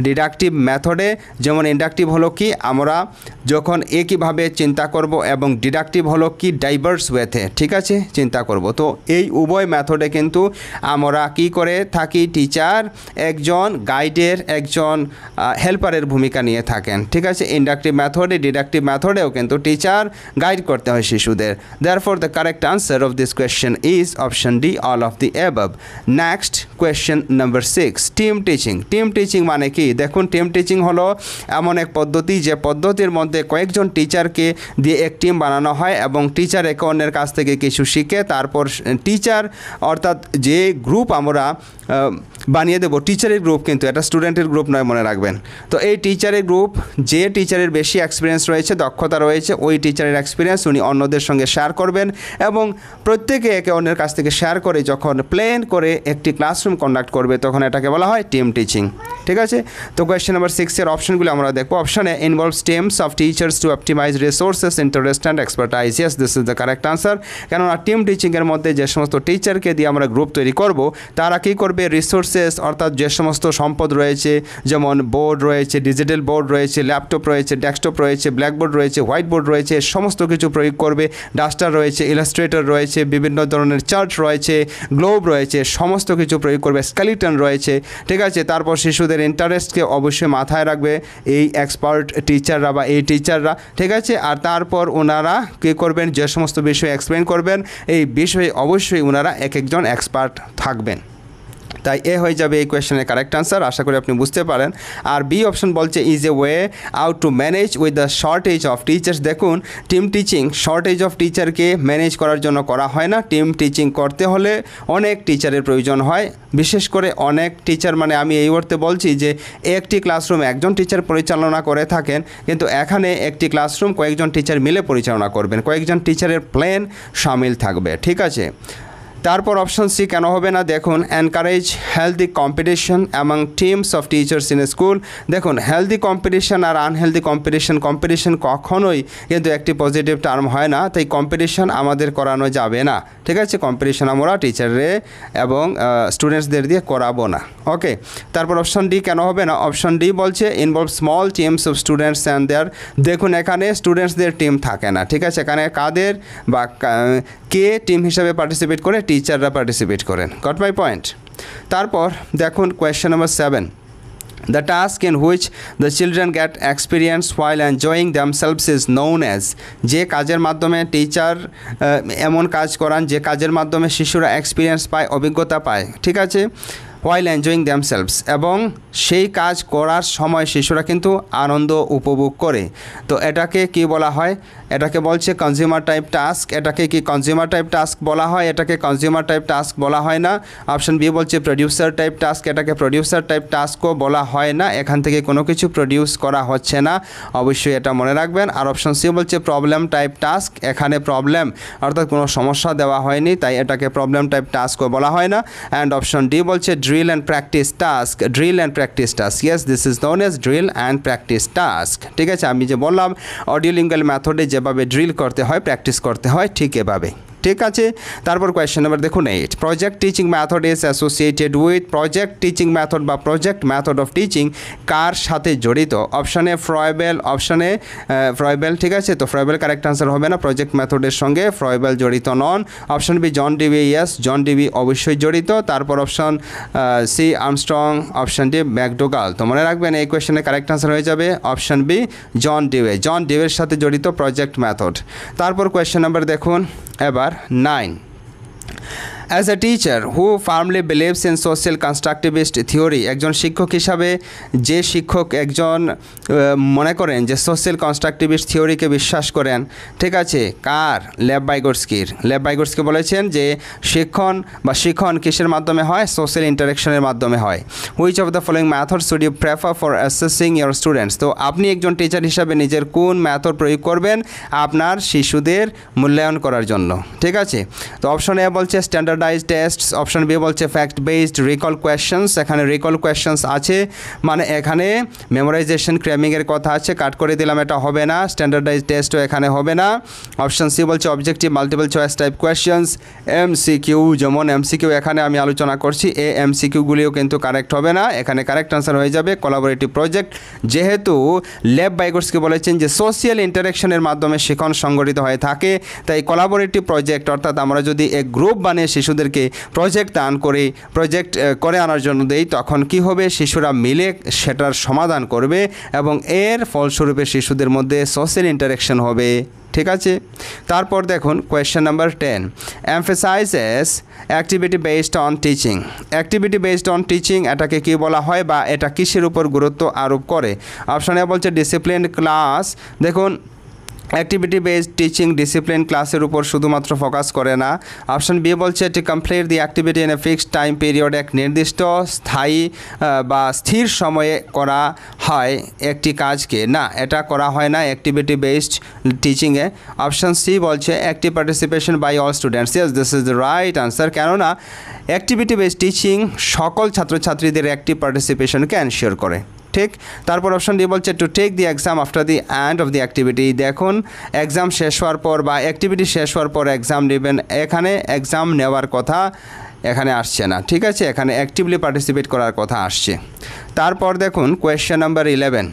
deductive মেথডে যেমন ইন্ডাকটিভ হলো কি আমরা যখন একইভাবে চিন্তা করব এবং ডিডাকটিভ হলো কি ডাইভার্স ওয়েতে, ঠিক আছে, চিন্তা করব। তো এই উভয় মেথডে কিন্তু আমরা কি করে থাকি, টিচার একজন গাইডের একজন হেল্পারের ভূমিকা নিয়ে থাকেন, ঠিক আছে। ইন্ডাকটিভ মেথডে ডিডাকটিভ মেথডেও কিন্তু টিচার গাইড করতে হয় শিশুদের। Therefore the correct answer of this question is option D, all of the above. Next question number 6, team teaching. Team teaching মানে কি? দেখুন টিম টিচিং হলো এমন এক পদ্ধতি যে পদ্ধতির মধ্যে কয়েকজন টিচারকে দিয়ে এক টিম বানানো হয় এবং টিচার একে অন্যের কাছ থেকে কিছু শিখে তারপর টিচার অর্থাৎ যে গ্রুপ আমরা বানিয়ে দেবো, টিচারের গ্রুপ কিন্তু এটা স্টুডেন্টের গ্রুপ নয়, মনে রাখবেন। তো এই টিচারের গ্রুপ, যে টিচারের বেশি এক্সপিরিয়েন্স রয়েছে, দক্ষতা রয়েছে, ওই টিচারের এক্সপিরিয়েন্স উনি অন্যদের সঙ্গে শেয়ার করবেন এবং প্রত্যেকে একে অন্যের কাছ থেকে শেয়ার করে যখন প্ল্যান করে একটি ক্লাসরুম কন্ডাক্ট করবে তখন এটাকে বলা হয় টিম টিচিং, ঠিক আছে। তো কোয়েশ্চেন নাম্বার 6 এর অপশনগুলো আমরা দেখবো। অপশনে involves teams of teachers to optimize resources, interest and expertise, yes this is the correct answer. কেননা টিম টিচিংয়ের মধ্যে যে সমস্ত টিচারকে দিয়ে আমরা গ্রুপ তৈরি করব তারা কী করবে, রিসোর্সেস অর্থাৎ যে সমস্ত সম্পদ রয়েছে, যেমন বোর্ড রয়েছে, ডিজিটাল বোর্ড রয়েছে, ল্যাপটপ রয়েছে, ডেস্কটপ রয়েছে, ব্ল্যাকবোর্ড রয়েছে, হোয়াইট বোর্ড রয়েছে, সমস্ত কিছু প্রয়োগ করবে। ডাস্টার রয়েছে, ইলাস্ট্রেটর রয়েছে, বিভিন্ন ধরনের চার্ট রয়েছে, গ্লোব রয়েছে, সমস্ত কিছু প্রয়োগ করবে, স্কেলিটন রয়েছে, ঠিক আছে। তারপর শিশুদের ইন্টারেস্টকে অবশ্যই মাথায় রাখবে এই এক্সপার্ট টিচাররা বা এই টিচাররা, ঠিক আছে। আর তারপর ওনারা কী করবেন, যে সমস্ত বিষয় এক্সপ্লেন করবেন এই বিষয়ে অবশ্যই ওনারা এক একজন এক্সপার্ট থাকবেন। তাই এ হয়ে যাবে এই কোয়েশ্চেনের কারেক্ট আনসার, আশা করি আপনি বুঝতে পারেন। আর বি অপশন বলছে is a way out to manage with the shortage of teachers. দেখুন টিম টিচিং শর্টেজ অফ টিচারকে ম্যানেজ করার জন্য করা হয় না। টিম টিচিং করতে হলে অনেক টিচারের প্রয়োজন হয়, বিশেষ করে অনেক টিচার, মানে আমি এই অর্থে বলছি যে একটি ক্লাসরুম একজন টিচার পরিচালনা করে থাকেন, কিন্তু এখানে একটি ক্লাসরুম কয়েকজন টিচার মিলে পরিচালনা করবেন, কয়েকজন টিচারের প্ল্যান সামিল থাকবে, ঠিক আছে। তারপর অপশন সি কেন হবে না, দেখুন encourage healthy competition among teams of teachers in school. দেখুন হেলদি কম্পিটিশন আর আনহেলদি কম্পিটিশন কখনোই কিন্তু একটি পজিটিভ টার্ম হয় না, তাই কম্পিটিশন আমাদের করানো যাবে না, ঠিক আছে। কম্পিটিশন আমরা টিচারে এবং স্টুডেন্টসদের দিয়ে করাবো না, ওকে। তারপর অপশন ডি কেন হবে না, অপশন ডি বলছে involve small teams of students and there. দেখুন এখানে স্টুডেন্টসদের টিম থাকে না, ঠিক আছে। এখানে কাদের বা কে টিম হিসাবে পার্টিসিপেট করে, টিচাররা পার্টিসিপেট করেন, গট মাই পয়েন্ট। তারপর দেখুন question number 7, the task in which the children get experience while enjoying themselves is known as। যে কাজের মাধ্যমে টিচার এমন কাজ করান যে কাজের মাধ্যমে শিশুরা এক্সপিরিয়েন্স পায়, অভিজ্ঞতা পায়, ঠিক আছে, while enjoying themselves, এবং সেই কাজ করার সময় শিশুরা কিন্তু আনন্দ উপভোগ করে। তো এটাকে কি বলা হয়, এটাকে বলছে কনজিউমার টাইপ টাস্ক। এটাকে কি কনজিউমার টাইপ টাস্ক বলা হয়, এটাকে কনজিউমার টাইপ টাস্ক বলা হয় না। অপশন বি বলছে প্রডিউসার টাইপ টাস্ক, এটাকে প্রডিউসার টাইপ টাস্কও বলা হয় না, এখান থেকে কোনো কিছু প্রডিউস করা হচ্ছে না, অবশ্যই এটা মনে রাখবেন। আর অপশন সি বলছে প্রবলেম টাইপ টাস্ক, এখানে প্রবলেম অর্থাৎ কোনো সমস্যা দেওয়া হয়নি, তাই এটাকে প্রবলেম টাইপ টাস্কও বলা হয় না। অ্যান্ড অপশন ডি বলছে drill and practice task, drill and practice task, yes this is known as drill and practice task, ঠিক আছে। আমি যে বললাম অডিওলিঙ্গুয়াল মেথডে যেভাবে ড্রিল করতে হয়, প্র্যাকটিস করতে হয়, ঠিক এভাবে, ঠিক আছে। তারপর কোয়েশ্চেন নাম্বার দেখুন 8, project teaching method is associated with. Project teaching method বা প্রজেক্ট মেথড অফ টিচিং কার সাথে জড়িত, অপশানে ফ্রয়েবেল, অপশানে ফ্রয়েবেল, ঠিক আছে। তো ফ্রয়েবেল কারেক্ট আনসার হবে না, প্রজেক্ট মেথডের সঙ্গে ফ্রয়েবেল জড়িত নন। Option B John Dewey, yes John Dewey অবশ্যই জড়িত। তারপর option C Armstrong, option D McDougall. তো মনে রাখবেন এই কোয়েশ্চেনে কারেক্ট আনসার হয়ে যাবে অপশন বি জন ডিভে, জন ডিভের সাথে জড়িত প্রজেক্ট মেথড। তারপর কোয়েশ্চেন নাম্বার দেখুন এবার 9, As a teacher who firmly believes in social constructivist theory, একজন শিক্ষক হিসাবে যে শিক্ষক একজন মনে করেন যে সোশ্যাল কনস্ট্রাকটিভিস্ট থিওরিকে বিশ্বাস করেন, ঠিক আছে, কার, লেভ বাইগোটস্কির। লেভ বাইগোটস্কি বলেছেন যে শিক্ষণ কিসের মাধ্যমে হয়, সোশ্যাল ইন্টারাকশনের মাধ্যমে হয়। Which of the following method should you prefer for assessing your students. তো আপনি একজন টিচার হিসাবে নিজের কোন মেথড প্রয়োগ করবেন আপনার শিশুদের মূল্যায়ন করার জন্য, ঠিক আছে। তো অপশন এ বলছে স্ট্যান্ডার্ডাইজড টেস্টস, অপশন বি বলছে ফ্যাক্ট বেসড রিকল কোয়েশ্চেন্স। এখানে রিকল কোয়েশ্চেন্স আছে, মানে এখানে মেমোরাইজেশন ক্র্যামিংয়ের কথা আছে, কাট করে দিলাম, এটা হবে না। স্ট্যান্ডার্ডাইজড টেস্টও এখানে হবে না। অপশন সি বলছে objective multiple choice type questions, MCQ, যেমন এমসিকিউ এখানে আমি আলোচনা করছি, এই এমসিকিউগুলিও কিন্তু কারেক্ট হবে না। এখানে কারেক্ট আনসার হয়ে যাবে কোলাবোরেটিভ প্রজেক্ট, যেহেতু লেভ বাইগোটস্কি বলেছেন যে সোশ্যাল ইন্টারাকশনের মাধ্যমে শিক্ষণ সংগঠিত হয়ে থাকে, তাই কোলাবোরেটিভ প্রজেক্ট অর্থাৎ আমরা যদি এক গ্রুপ বানিয়ে শিশুদেরকে প্রজেক্ট দান করে করে আনার জন্য দেই, তখন কি হবে, শিশুরা মিলে সেটার সমাধান করবে এবং এর ফলস্বরূপে শিশুদের মধ্যে সোশ্যাল ইন্টারাকশন হবে, ঠিক আছে। তারপর দেখুন question number 10, emphasises activity based on teaching. Activity based on teaching এটাকে কি বলা হয় বা এটা কিসের উপর গুরুত্ব আরোপ করে। অপশনে বলছে ডিসিপ্লিন ক্লাস। দেখুন অ্যাক্টিভিটি বেসড টিচিং ডিসিপ্লিন ক্লাসের উপর শুধুমাত্র ফোকাস করে না। অপশন বি বলছে to complete the activity in a fixed time period, এক নির্দিষ্ট স্থায়ী বা স্থির সময়ে করা হয় একটি কাজকে, না এটা করা হয় না অ্যাক্টিভিটি বেসড টিচিংয়ে। অপশন সি বলছে active participation by all students, yes this is the right answer, কেননা অ্যাক্টিভিটি বেসড টিচিং সকল ছাত্রছাত্রীদের অ্যাক্টিভ পার্টিসিপেশনকে এনশিওর করে, ঠিক। তারপর অপশন ডি বলছে to take the exam after the end of the activity. দেখুন এক্সাম শেষ হওয়ার পর বা অ্যাক্টিভিটি শেষ হওয়ার পর এক্সাম নেবেন, এখানে এক্সাম নেওয়ার কথা এখানে আসছে না, ঠিক আছে, এখানে অ্যাক্টিভলি পার্টিসিপেট করার কথা আসছে। তারপর দেখুন question number 11,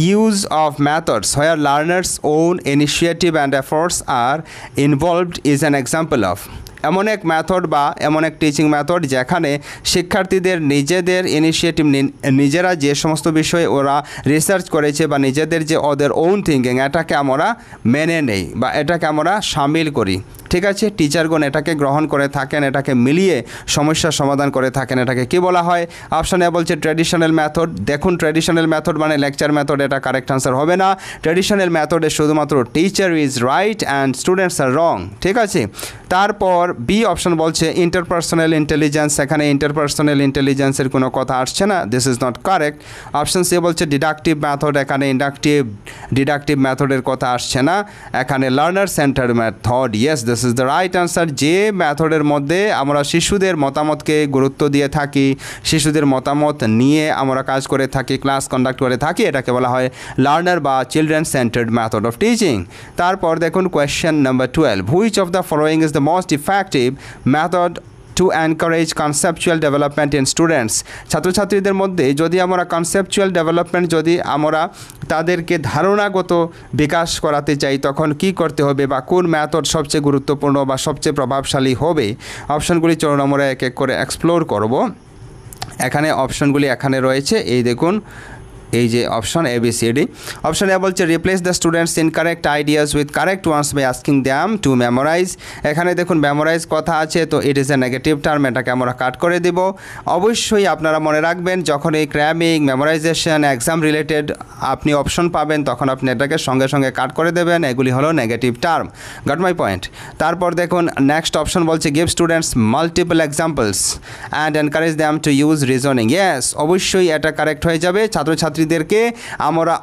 use of methods where learners own initiative and efforts are involved is an example of. এমন এক মেথড বা এমন এক টিচিং মেথড যেখানে শিক্ষার্থীদের নিজেদের ইনিশিয়েটিভ, নিজেরা যে সমস্ত বিষয়ে ওরা রিসার্চ করেছে বা নিজেদের যে ওদের ওন থিঙ্কিং, এটাকে আমরা মেনে নেই বা এটাকে আমরা সামিল করি, ঠিক আছে। টিচারগণ এটাকে গ্রহণ করে থাকেন, এটাকে মিলিয়ে সমস্যার সমাধান করে থাকেন, এটাকে কি বলা হয়। অপশানে বলছে ট্র্যাডিশনাল মেথড। দেখুন ট্র্যাডিশনাল মেথড মানে লেকচার মেথড, এটা কারেক্ট আনসার হবে না। ট্র্যাডিশনাল মেথডে শুধুমাত্র teacher is right and students are wrong, ঠিক আছে। তারপর বি অপশন বলছে ইন্টারপার্সোনাল ইন্টেলিজেন্স, এখানে ইন্টারপার্সোনাল ইন্টেলিজেন্সের কোনো কথা আসছে না, this is not correct. Option C বলছে ডিডাকটিভ মেথড, এখানে ডিডাকটিভ মেথডের কথা আসছে না, এখানে learner centred method, yes this this is the right answer. যে মেথডের মধ্যে আমরা শিশুদের মতামতকে গুরুত্ব দিয়ে থাকি, শিশুদের মতামত নিয়ে আমরা কাজ করে থাকি, ক্লাস কন্ডাক্ট করে থাকি, এটাকে বলা হয় লার্নার বা children centred method of teaching. তারপর দেখুন question number 12, which of the following is the most effective method to encourage conceptual development in students. ছাত্রছাত্রীদের মধ্যে যদি আমরা কনসেপচুয়াল ডেভেলপমেন্ট, যদি আমরা তাদেরকে ধারণাগত বিকাশ করাতে চাই, তখন কি করতে হবে বা কোন মেথড সবচেয়ে গুরুত্বপূর্ণ বা সবচেয়ে প্রভাবশালী হবে, অপশনগুলি চলুন আমরা এক এক করে এক্সপ্লোর করব। এখানে অপশনগুলি এখানে রয়েছে, এই দেখুন, এই যে অপশন ABCD। অপশন এ বলছে replace the students incorrect ideas with correct ones by asking them to memorize. এখানে দেখুন মেমোরাইজ কথা আছে, তো it is a negative term, এটাকে আমরা কাট করে দিব। অবশ্যই আপনারা মনে রাখবেন, যখন এই ক্র্যামিং, মেমোরাইজেশন, এক্সাম রিলেটেড আপনি অপশন পাবেন, তখন আপনি এটাকে সঙ্গে সঙ্গে কাট করে দেবেন, এগুলি হলো negative term. Got my point. তারপর দেখুন নেক্সট অপশন বলছে give students multiple examples and encourage them to use reasoning. Yes, অবশ্যই এটা কারেক্ট হয়ে যাবে। ছাত্রছাত্রীদেরকে আমরা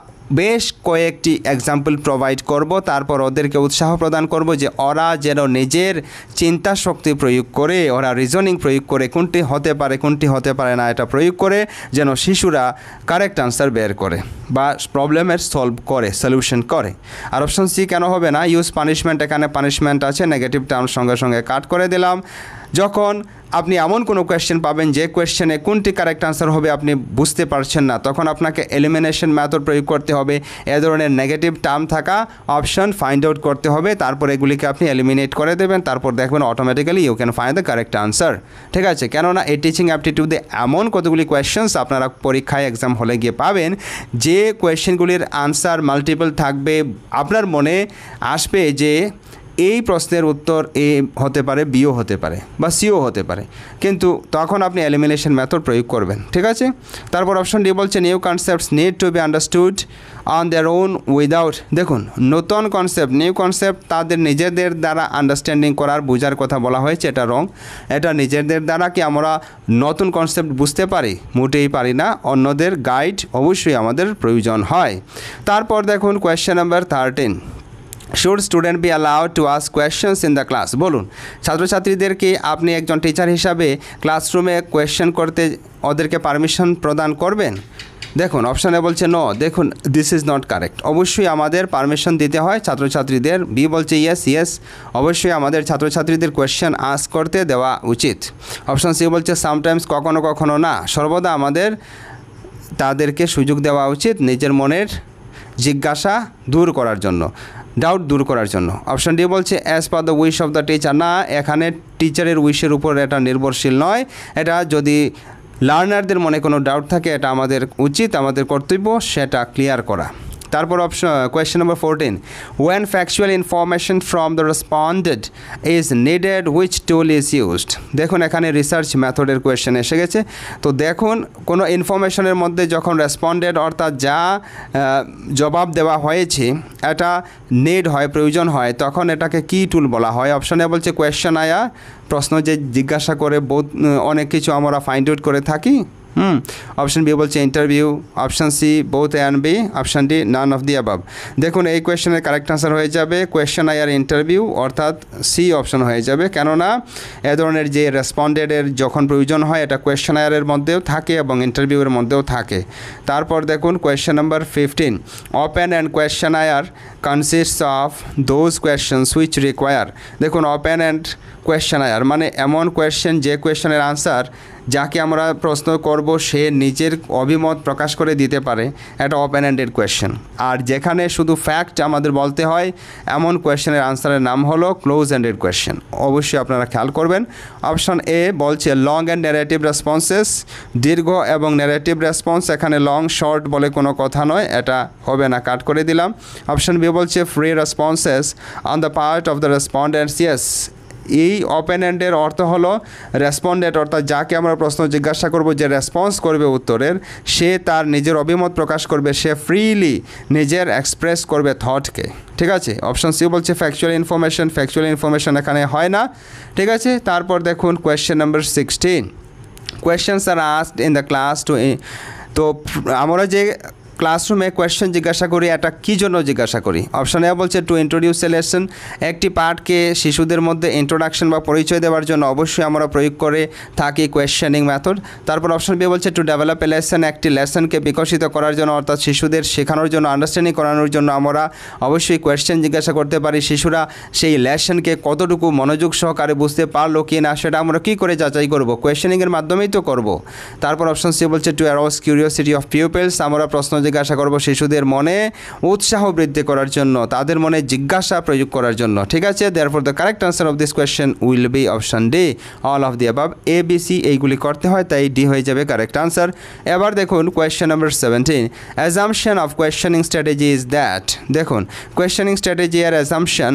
বেশ কয়েকটি এক্সাম্পল প্রোভাইড করব, তারপর ওদেরকে উৎসাহ প্রদান করব যে ওরা যেন নিজের চিন্তা শক্তি প্রয়োগ করে, ওরা রিজনিং প্রয়োগ করে, কোনটি হতে পারে কোনটি হতে পারে না এটা প্রয়োগ করে যেন শিশুরা কারেক্ট আনসার বের করে বা প্রবলেমের সলভ করে, সলিউশন করে। আর অপশন সি কেন হবে না? ইউজ পানিশমেন্ট, এখানে পানিশমেন্ট আছে, নেগেটিভ টার্ম সঙ্গে সঙ্গে কাট করে দিলাম। যখন আপনি এমন কোনো কোয়েশ্চেন পাবেন যে কোয়েশ্চেনে কোনটি কারেক্ট আনসার হবে আপনি বুঝতে পারছেন না, তখন আপনাকে এলিমিনেশন মেথড প্রয়োগ করতে হবে। এ ধরনের নেগেটিভ টার্ম থাকা অপশন ফাইন্ড আউট করতে হবে, তারপর এগুলিকে আপনি এলিমিনেট করে দেবেন, তারপর দেখবেন automatically you can find the correct answer. ঠিক আছে, কেননা এই টিচিং অ্যাপটিটিউডে এমন কতগুলি কোয়েশ্চেন্স আপনারা পরীক্ষায় এক্সাম হলে গিয়ে পাবেন যে কোয়েশ্চেনগুলির আনসার মাল্টিপল থাকবে। আপনার মনে আসবে যে এই প্রশ্নের উত্তর এ হতে পারে, বিও হতে পারে বা সিও হতে পারে, কিন্তু তখন আপনি এলিমিনেশন মেথড প্রয়োগ করবেন। ঠিক আছে, তারপর অপশন ডি বলছে new concepts need to B understood on their own without. দেখুন নতুন কনসেপ্ট, নিউ কনসেপ্ট তাদের নিজেদের দ্বারা আন্ডারস্ট্যান্ডিং করার, বোঝার কথা বলা হয়েছে, এটা রং। এটা নিজেদের দ্বারা কি আমরা নতুন কনসেপ্ট বুঝতে পারি? মোটেই পারি না, অন্যদের গাইড অবশ্যই আমাদের প্রয়োজন হয়। তারপর দেখুন question number 13, should student be allowed to ask questions in the class. বলুন, ছাত্রছাত্রীদেরকে আপনি একজন টিচার হিসাবে ক্লাসরুমে কোয়েশ্চেন করতে ওদেরকে পারমিশন প্রদান করবেন? দেখুন অপশানে বলছে নো। দেখুন দিস ইজ নট কারেক্ট। অবশ্যই আমাদের পারমিশন দিতে হয় ছাত্রছাত্রীদের। বি বলছে ইয়েস, ইয়েস, অবশ্যই আমাদের ছাত্রছাত্রীদের কোয়েশ্চেন আস্ক করতে দেওয়া উচিত। অপশান সি বলছে সামটাইমস, কখনো কখনো না, সর্বদা আমাদের তাদেরকে সুযোগ দেওয়া উচিত নিজের মনের জিজ্ঞাসা দূর করার জন্য, ডাউট দূর করার জন্য। অপশন ডি বলছে as per the wish of the teacher. না, এখানে টিচারের উইশের উপর এটা নির্ভরশীল নয়। এটা যদি লার্নারদের মনে কোনো ডাউট থাকে, এটা আমাদের উচিত, আমাদের কর্তব্য সেটা ক্লিয়ার করা। তারপর question number 14, when factual information from the responded is needed which tool is used. দেখুন এখানে রিসার্চ মেথডের কোয়েশ্চেন এসে গেছে। তো দেখুন কোনো ইনফরমেশনের মধ্যে যখন রেসপন্ডেড অর্থাৎ যা জবাব দেওয়া হয়েছে এটা নিড হয়, প্রয়োজন হয়, তখন এটাকে কি টুল বলা হয়? অপশানে বলছে কোয়েশ্চেন আয়া, প্রশ্ন যে জিজ্ঞাসা করে অনেক কিছু আমরা ফাইন্ড আউট করে থাকি। অপশন বি বলছে interview. Option C both A and B. Option D none of the above. দেখুন এই কোয়েশ্চেনের কারেক্ট আনসার হয়ে যাবে কোয়েশ্চেন আই আর ইন্টারভিউ, অর্থাৎ সি অপশন হয়ে যাবে। কেননা এ ধরনের যে রেসপন্ডেডের যখন প্রয়োজন হয় এটা কোয়েশ্চেন আয়ারের মধ্যেও থাকে এবং ইন্টারভিউয়ের মধ্যেও থাকে। তারপর দেখুন question number 15, open ended questionnaire consists of those questions which require. দেখুন ওপেন অ্যান্ড কোয়েশ্চেন আয়ার মানে এমন কোয়েশ্চেন যে কোয়েশ্চেনের আনসার যাকে আমরা প্রশ্ন করব সে নিজের অভিমত প্রকাশ করে দিতে পারে, এটা ওপেন এন্ডেড কোয়েশ্চেন। আর যেখানে শুধু ফ্যাক্ট আমাদের বলতে হয় এমন কোয়েশ্চেনের আনসারের নাম হলো ক্লোজ এন্ডেড কোয়েশ্চেন। অবশ্যই আপনারা খেয়াল করবেন। অপশন এ বলছে লং অ্যান্ড ন্যারেটিভ রেসপন্সেস, দীর্ঘ এবং ন্যারেটিভ রেসপন্স। এখানে লং শর্ট বলে কোনো কথা নয়, এটা হবে না, কাট করে দিলাম। অপশন বি বলছে free responses on the part of the respondents. Yes, এই ওপেন এন্ডের অর্থ হলো রেসপন্ডেন্ট অর্থাৎ যাকে আমরা প্রশ্ন জিজ্ঞাসা করব, যে রেসপন্স করবে উত্তরের, সে তার নিজের অভিমত প্রকাশ করবে, সে ফ্রিলি নিজের এক্সপ্রেস করবে থটকে। ঠিক আছে, অপশন সি বলছে ফ্যাকচুয়াল ইনফরমেশন। ফ্যাকচুয়াল ইনফরমেশন এখানে হয় না। ঠিক আছে, তারপর দেখুন question number 16, questions are asked in the class to. তো আমরা যে ক্লাসরুমে কোয়েশ্চেন জিজ্ঞাসা করি, এটা কী জন্য জিজ্ঞাসা করি? অপশন এ বলছে টু ইন্ট্রোডিউস এ লেসন, একটি পাঠকে শিশুদের মধ্যে ইন্ট্রোডাকশন বা পরিচয় দেওয়ার জন্য অবশ্যই আমরা প্রয়োগ করে থাকি কোয়েশ্চেনিং মেথড। তারপর অপশন বি বলছে টু ডেভেলপ এ লেসন, একটি লেসনকে বিকশিত করার জন্য অর্থাৎ শিশুদের শেখানোর জন্য, আন্ডারস্ট্যান্ডিং করানোর জন্য আমরা অবশ্যই কোয়েশ্চেন জিজ্ঞাসা করতে পারি। শিশুরা সেই লেসনকে কতটুকু মনোযোগ সহকারে বুঝতে পারলো কি না সেটা আমরা কী করে যাচাই করব? কোয়েশ্চেনিংয়ের মাধ্যমেই তো করব। তারপর অপশন সি বলছে two arouse curiosity of pupils, আমরা প্রশ্ন জিজ্ঞাসা করব শিশুদের মনে উৎসাহ বৃদ্ধি করার জন্য, তাদের মনে জিজ্ঞাসা প্রয়োগ করার জন্য। ঠিক আছে, therefore the correct answer of this question will be option D, all of the above. A B C এইগুলি করতে হয়, তাই ডি হয়ে যাবে কারেক্ট আনসার। এবার দেখুন question number 17, assumption of questioning strategy is that. দেখুন কোয়েশ্চেনিং স্ট্র্যাটেজি এর অ্যাজাম্পশন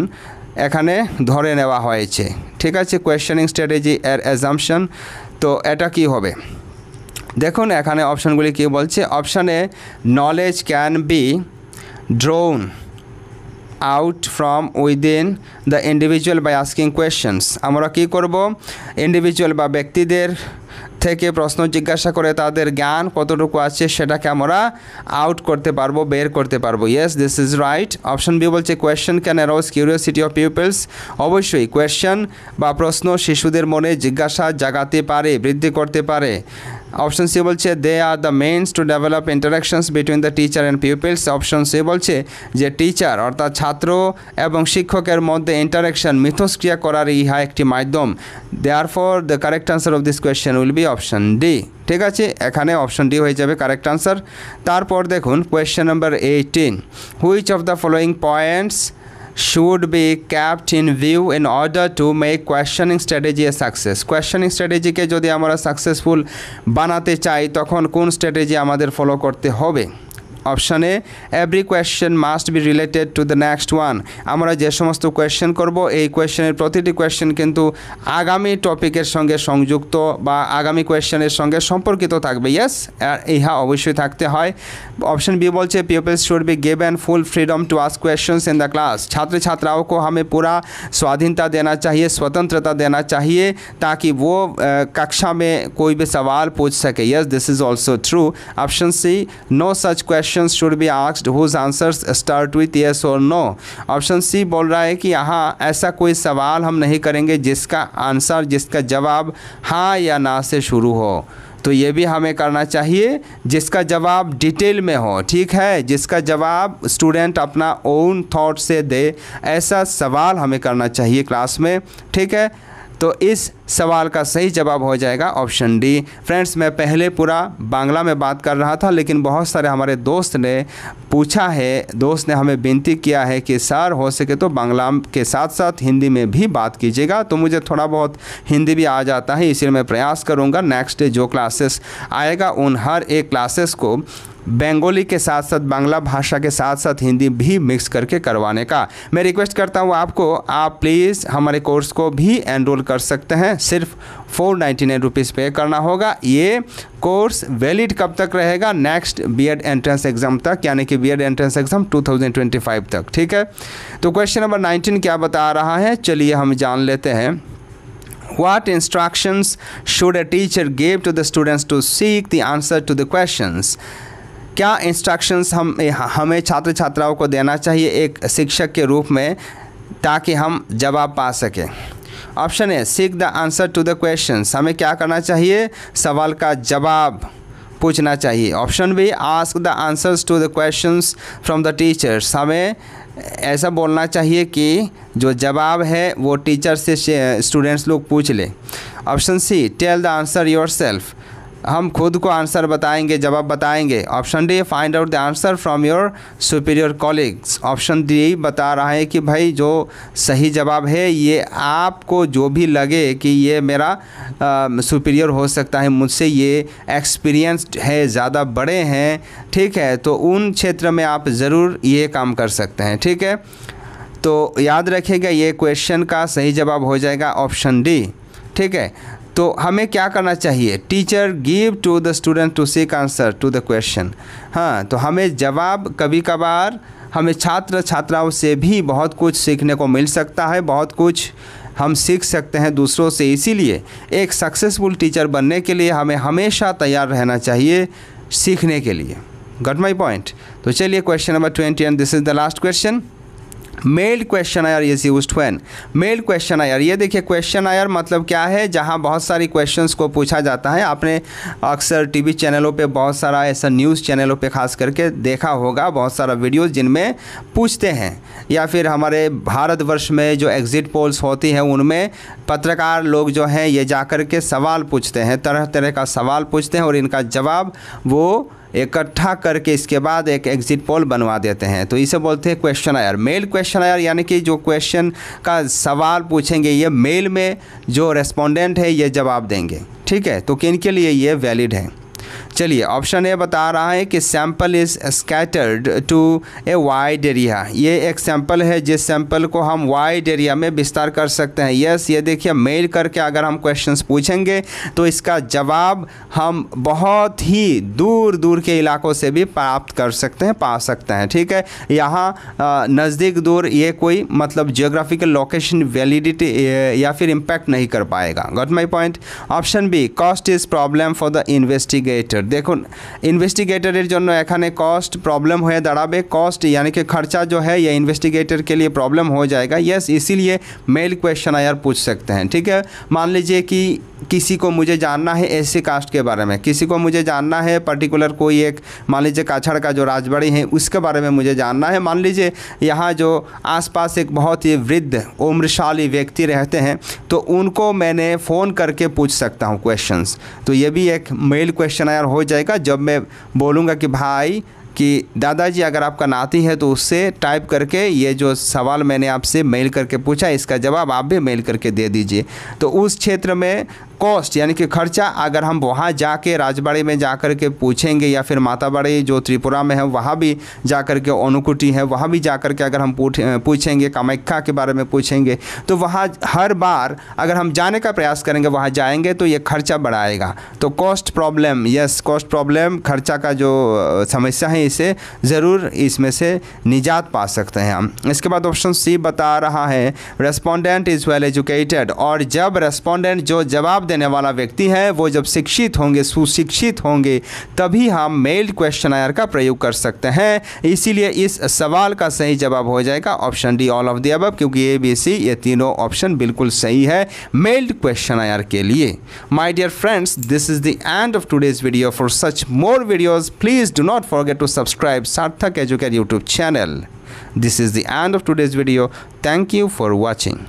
এখানে ধরে নেওয়া হয়েছে। ঠিক আছে, কোয়েশ্চেনিং স্ট্র্যাটেজি এর অ্যাজাম্পশন, তো এটা কি হবে? দেখুন এখানে অপশানগুলি কী বলছে। অপশানে knowledge can be drawn out from within the individual by asking questions. আমরা কী করব? ইন্ডিভিজুয়াল বা ব্যক্তিদের থেকে প্রশ্ন জিজ্ঞাসা করে তাদের জ্ঞান কতটুকু আছে সেটাকে আমরা আউট করতে পারবো, বের করতে পারবো। Yes, this is right. Option B বলছে question can arouse curiosity of peoples. অবশ্যই কোয়েশ্চেন বা প্রশ্ন শিশুদের মনে জিজ্ঞাসা জাগাতে পারে, বৃদ্ধি করতে পারে। অপশন সি বলছে they are the means to develop interactions between the teacher and peoples. Option C বলছে যে টিচার অর্থাৎ ছাত্র এবং শিক্ষকের মধ্যে ইন্টারাকশন মিথস্ক্রিয়া করার ইহা একটি মাধ্যম। Therefore the correct answer of this question will be option D. ঠিক আছে, এখানে অপশন ডি হয়ে যাবে কারেক্ট আনসার। তারপর দেখুন question number 18, which of the following points should be kept in view in order to make questioning strategy a success। questioning strategy কে যদি আমরা successful বানাতে চাই তখন কোন স্ট্র্যাটেজি আমাদের ফলো করতে হবে? Option A every question must be related to the next one. আমরা যে সমস্ত কোয়েশ্চেন করব এই কোয়েশ্চেনের প্রতিটি কোয়েশ্চেন কিন্তু আগামী টপিকের সঙ্গে সংযুক্ত বা আগামী কোয়েশ্চেনের সঙ্গে সম্পর্কিত থাকবে। ইয়েস, ইহা অবশ্যই থাকতে হয়। ऑप्शन बी बोलते peoples should be given full freedom to ask questions in the class. छात्र छात्राओं को हमें पूरा स्वाधीनता देना चाहिए, स्वतंत्रता देना चाहिए ताकि वो कक्षा में कोई भी सवाल पूछ सके। Yes, this is also true. Option C no such questions should be asked whose answers start with yes और नो। ऑप्शन सी बोल रहा है कि यहाँ ऐसा कोई सवाल हम नहीं करेंगे जिसका आंसर, जिसका जवाब हाँ या ना से शुरू हो। तो ये भी हमें करना चाहिए जिसका जवाब डिटेल में हो। ठीक है, जिसका जवाब स्टूडेंट अपना ओन थॉट से दे, ऐसा सवाल हमें करना चाहिए क्लास में। ठीक है, तो इस सवाल का सही जवाब हो जाएगा ऑप्शन डी। फ्रेंड्स, मैं पहले पूरा बांग्ला में बात कर रहा था, लेकिन बहुत सारे हमारे दोस्त ने पूछा है, दोस्त ने हमें विनती किया है कि सर हो सके तो बांग्ला के साथ साथ हिंदी में भी बात कीजिएगा। तो मुझे थोड़ा बहुत हिंदी भी आ जाता है, इसलिए मैं प्रयास करूँगा नेक्स्ट डे जो क्लासेस आएगा उन हर एक क्लासेस को बंगाली के साथ साथ बांग्ला भाषा के साथ साथ हिंदी भी मिक्स करके करवाने का मैं रिक्वेस्ट करता हूँ आपको। आप प्लीज़ हमारे कोर्स को भी एनरोल कर सकते हैं, सिर्फ 499 रुपीज़ पे करना होगा। ये कोर्स वैलिड कब तक रहेगा? नेक्स्ट बीएड एंट्रेंस एग्ज़ाम तक, यानी कि बीएड एंट्रेंस एग्ज़ाम 2025 तक। ठीक है, तो क्वेश्चन नंबर 19 क्या बता रहा है, चलिए हम जान लेते हैं। What instructions should a teacher give to the students to seek the answer to the questions? क्या इंस्ट्रक्शंस हमें छात्र छात्राओं को देना चाहिए एक शिक्षक के रूप में ताकि हम जवाब पा सकें? Option A seek the answer to the questions, हमें क्या करना चाहिए? सवाल का जवाब पूछना चाहिए। Option B ask the answers to the questions from the teachers, हमें ऐसा बोलना चाहिए कि जो जवाब है वो टीचर से स्टूडेंट्स लोग पूछ ले। Option C tell the answer yourself, हम खुद को आंसर बताएंगे, जवाब बताएंगे। Option D find out the answer from your superior colleagues, option D बता रहा है कि भाई जो सही जवाब है ये आपको जो भी लगे कि ये मेरा सुपीरियर हो सकता है, मुझसे ये एक्सपीरियंस्ड है, ज़्यादा बड़े हैं, ठीक है, तो उन क्षेत्र में आप ज़रूर ये काम कर सकते हैं। ठीक है, तो याद रखिएगा ये क्वेश्चन का सही जवाब हो जाएगा ऑप्शन डी। ठीक है, तो हमें क्या करना चाहिए? Teacher give to the student to seek answer to the question. हाँ, तो हमें जवाब कभी कभार हमें छात्र छात्राओं से भी बहुत कुछ सीखने को मिल सकता है, बहुत कुछ हम सीख सकते हैं दूसरों से। इसीलिए एक सक्सेसफुल टीचर बनने के लिए हमें हमेशा तैयार रहना चाहिए सीखने के लिए। Got my point. तो चलिए question number 20 and this is the last question. Meld questionnaire is used when. Meld questionnaire, ये देखिए क्वेश्चनायर मतलब क्या है, जहाँ बहुत सारी क्वेश्चंस को पूछा जाता है। आपने अक्सर टीवी चैनलों पे बहुत सारा ऐसा न्यूज़ चैनलों पे खास करके देखा होगा, बहुत सारा वीडियोस जिनमें पूछते हैं, या फिर हमारे भारतवर्ष में जो एग्ज़िट पोल्स होती हैं उनमें पत्रकार लोग जो हैं ये जाकर के सवाल पूछते हैं, तरह तरह का सवाल पूछते हैं और इनका जवाब वो इकट्ठा करके इसके बाद एक एग्जिट पोल बनवा देते हैं। तो इसे बोलते हैं क्वेश्चनायर। मेल क्वेश्चनायर यानी कि जो क्वेश्चन का सवाल पूछेंगे ये मेल में जो रेस्पोंडेंट है ये जवाब देंगे, ठीक है। तो किन के लिए ये वैलिड है? चलिए ऑप्शन ए बता रहा है कि sample is scattered to a wide area. ये एक सैंपल है जिस सैंपल को हम वाइड एरिया में विस्तार कर सकते हैं। यस, ये देखिए मेल करके अगर हम क्वेश्चंस पूछेंगे तो इसका जवाब हम बहुत ही दूर दूर के इलाकों से भी प्राप्त कर सकते हैं, पा सकते हैं, ठीक है। यहाँ नज़दीक दूर ये कोई मतलब जियोग्राफिकल लोकेशन वैलिडिटी या फिर इम्पैक्ट नहीं कर पाएगा। Got my point. Option B, cost is problem for the investigator. देखो इन्वेस्टिगेटरेर जन्य एखाने कॉस्ट प्रॉब्लम हो दाड़ाबे। कॉस्ट यानी कि खर्चा जो है ये इन्वेस्टिगेटर के लिए प्रॉब्लम हो जाएगा। यस, इसीलिए मेल क्वेश्चनायर पूछ सकते हैं, ठीक है। मान लीजिए कि किसी को मुझे जानना है एससी कास्ट के बारे में, किसी को मुझे जानना है पर्टिकुलर कोई एक, मान लीजिए काछड़ का जो राजबाड़ी है उसके बारे में मुझे जानना है। मान लीजिए यहाँ जो आसपास एक बहुत ही वृद्ध उम्रशाली व्यक्ति रहते हैं तो उनको मैंने फ़ोन करके पूछ सकता हूँ क्वेश्चंस। तो ये भी एक मेल क्वेश्चनायर हो जाएगा। जब मैं बोलूँगा कि भाई कि दादाजी अगर आपका नाती है तो उससे टाइप करके ये जो सवाल मैंने आपसे मेल करके पूछा इसका जवाब आप भी मेल करके दे दीजिए। तो उस क्षेत्र में कॉस्ट यानी कि खर्चा अगर हम वहाँ जाके राजबाड़ी में जाकर के पूछेंगे या फिर माताबाड़ी जो त्रिपुरा में है वहाँ भी जाकर के अनुकुटी है वहाँ भी जाकर के अगर हम पूछेंगे, कामाख्या के बारे में पूछेंगे, तो वहाँ हर बार अगर हम जाने का प्रयास करेंगे वहाँ जाएंगे तो ये खर्चा बढ़ाएगा। तो cost problem, yes cost problem, खर्चा का जो समस्या है इसे ज़रूर इसमें से निजात पा सकते हैं हम। इसके बाद ऑप्शन सी बता रहा है रेस्पोंडेंट इज़ वेल एजुकेटेड। और जब रेस्पोंडेंट जो जवाब देने वाला व्यक्ति है वो जब शिक्षित होंगे, सुशिक्षित होंगे, तभी हम मेल्ड क्वेश्चनायर का प्रयोग कर सकते हैं। इसीलिए इस सवाल का सही जवाब हो जाएगा option D, all of the above, क्योंकि ए बी सी ये तीनों ऑप्शन बिल्कुल सही है मेल्ड क्वेश्चनायर के लिए। My dear friends, this is the end of today's video. For such more videos please do not forget to subscribe Sarthak Educate YouTube channel. This is the end of today's video. Thank you for watching.